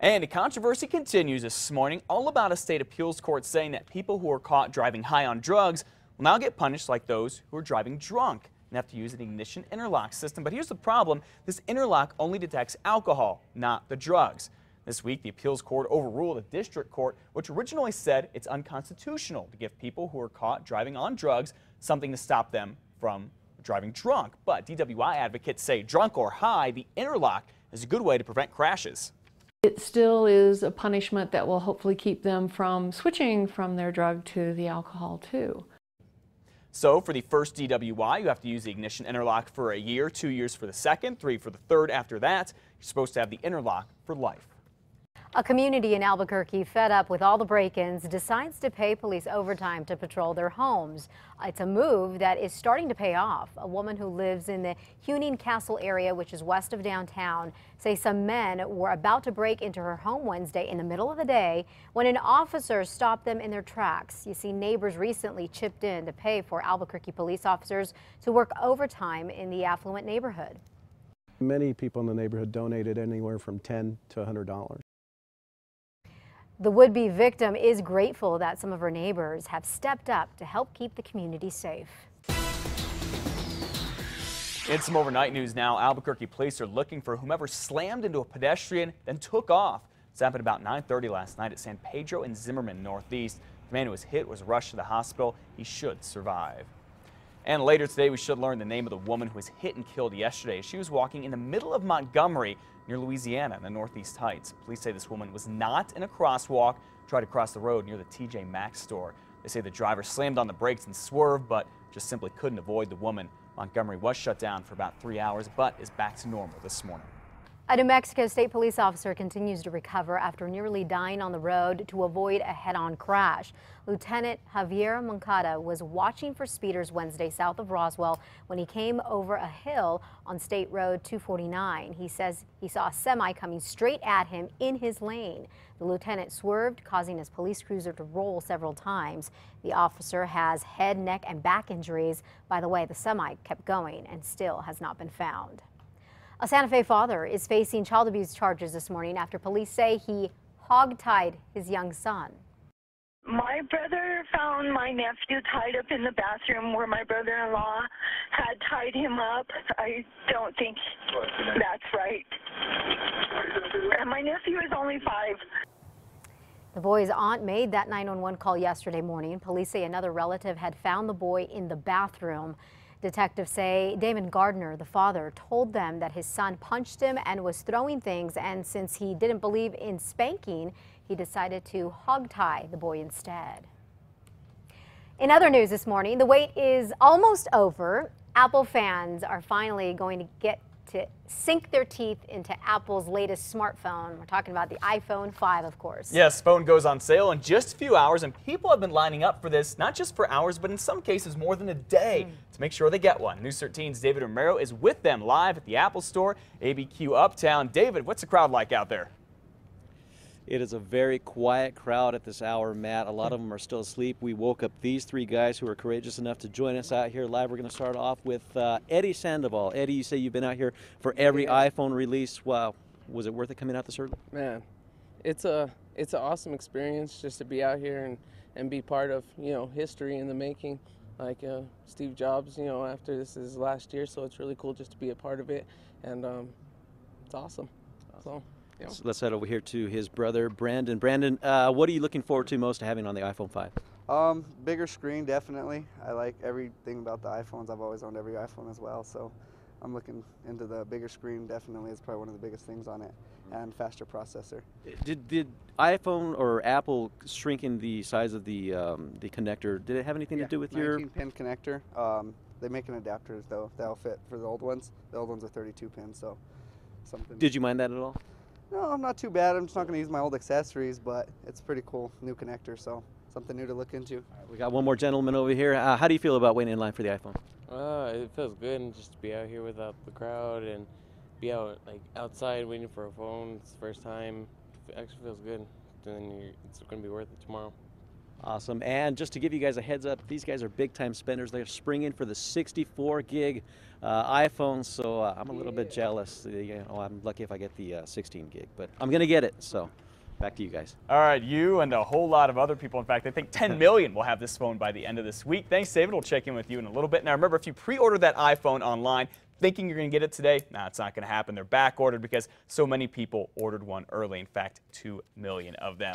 And the controversy continues this morning, all about a state appeals court saying that people who are caught driving high on drugs will now get punished like those who are driving drunk and have to use an ignition interlock system. But here's the problem. This interlock only detects alcohol, not the drugs. This week, the appeals court overruled a district court which originally said it's unconstitutional to give people who are caught driving on drugs something to stop them from driving drunk. But DWI advocates say drunk or high, the interlock is a good way to prevent crashes. It still is a punishment that will hopefully keep them from switching from their drug to the alcohol too. So for the first DWI, you have to use the ignition interlock for a year, 2 years for the second, 3 for the third. After that, you're supposed to have the interlock for life. A community in Albuquerque, fed up with all the break-ins, decides to pay police overtime to patrol their homes. It's a move that is starting to pay off. A woman who lives in the Huning Castle area, which is west of downtown, says some men were about to break into her home Wednesday in the middle of the day when an officer stopped them in their tracks. You see, neighbors recently chipped in to pay for Albuquerque police officers to work overtime in the affluent neighborhood. Many people in the neighborhood donated anywhere from $10 to $100. The would-be victim is grateful that some of her neighbors have stepped up to help keep the community safe. In some overnight news now, Albuquerque police are looking for whomever slammed into a pedestrian, then took off. This happened about 9:30 last night at San Pedro and Zimmerman Northeast. The man who was hit was rushed to the hospital. He should survive. And later today, we should learn the name of the woman who was hit and killed yesterday. She was walking in the middle of Montgomery near Louisiana in the Northeast Heights. Police say this woman was not in a crosswalk, tried to cross the road near the TJ Maxx store. They say the driver slammed on the brakes and swerved, but just simply couldn't avoid the woman. Montgomery was shut down for about 3 hours, but is back to normal this morning. A New Mexico state police officer continues to recover after nearly dying on the road to avoid a head-on crash. Lieutenant Javier Moncada was watching for speeders Wednesday south of Roswell when he came over a hill on State Road 249. He says he saw a semi coming straight at him in his lane. The lieutenant swerved, causing his police cruiser to roll several times. The officer has head, neck, and back injuries. By the way, the semi kept going and still has not been found. A Santa Fe father is facing child abuse charges this morning after police say he hogtied his young son. My brother found my nephew tied up in the bathroom where my brother-in-law had tied him up. I don't think that's right. And my nephew is only 5. The boy's aunt made that 911 call yesterday morning. Police say another relative had found the boy in the bathroom. Detectives say Damon Gardner, the father, told them that his son punched him and was throwing things, and since he didn't believe in spanking, he decided to hogtie the boy instead. In other news this morning, the wait is almost over. Apple fans are finally going to get to sink their teeth into Apple's latest smartphone. We're talking about the iPhone 5, of course. Yes, phone goes on sale in just a few hours, and people have been lining up for this, not just for hours, but in some cases more than a day to make sure they get one. News 13's David Romero is with them live at the Apple Store, ABQ Uptown. David, what's the crowd like out there? It is a very quiet crowd at this hour, Matt. A lot of them are still asleep. We woke up these 3 guys who were courageous enough to join us out here live. We're going to start off with Eddie Sandoval. Eddie, you say you've been out here for every iPhone release. Wow. Was it worth it coming out this early? Man, it's an awesome experience just to be out here and be part of, history in the making. Like Steve Jobs, after this is last year, so it's really cool just to be a part of it, and it's awesome. So. Yeah. So let's head over here to his brother, Brandon. Brandon, what are you looking forward to most to having on the iPhone 5? Bigger screen, definitely. I like everything about the iPhones. I've always owned every iPhone as well, so I'm looking into the bigger screen. Definitely is probably one of the biggest things on it, and faster processor. Did iPhone or Apple shrinking the size of the connector? Did it have anything to do with your 19-pin connector? They make an adapter though that'll fit for the old ones. The old ones are 32 pins, so something. Did you mind that at all? No, I'm not too bad. I'm just not going to use my old accessories, but it's pretty cool new connector, so something new to look into. We got one more gentleman over here. How do you feel about waiting in line for the iPhone? It feels good just to be out here without the crowd and be outside waiting for a phone. It's the first time. It actually feels good. And it's going to be worth it tomorrow. Awesome. And just to give you guys a heads up, these guys are big time spenders. They're springing for the 64 gig iPhone, so I'm a little bit jealous. I'm lucky if I get the 16 gig, but I'm going to get it. So back to you guys. All right, you and a whole lot of other people. In fact, I think 10 million will have this phone by the end of this week. Thanks, David. We'll check in with you in a little bit. Now, remember, if you pre-ordered that iPhone online, thinking you're going to get it today, it's not going to happen. They're back ordered because so many people ordered one early. In fact, 2 million of them.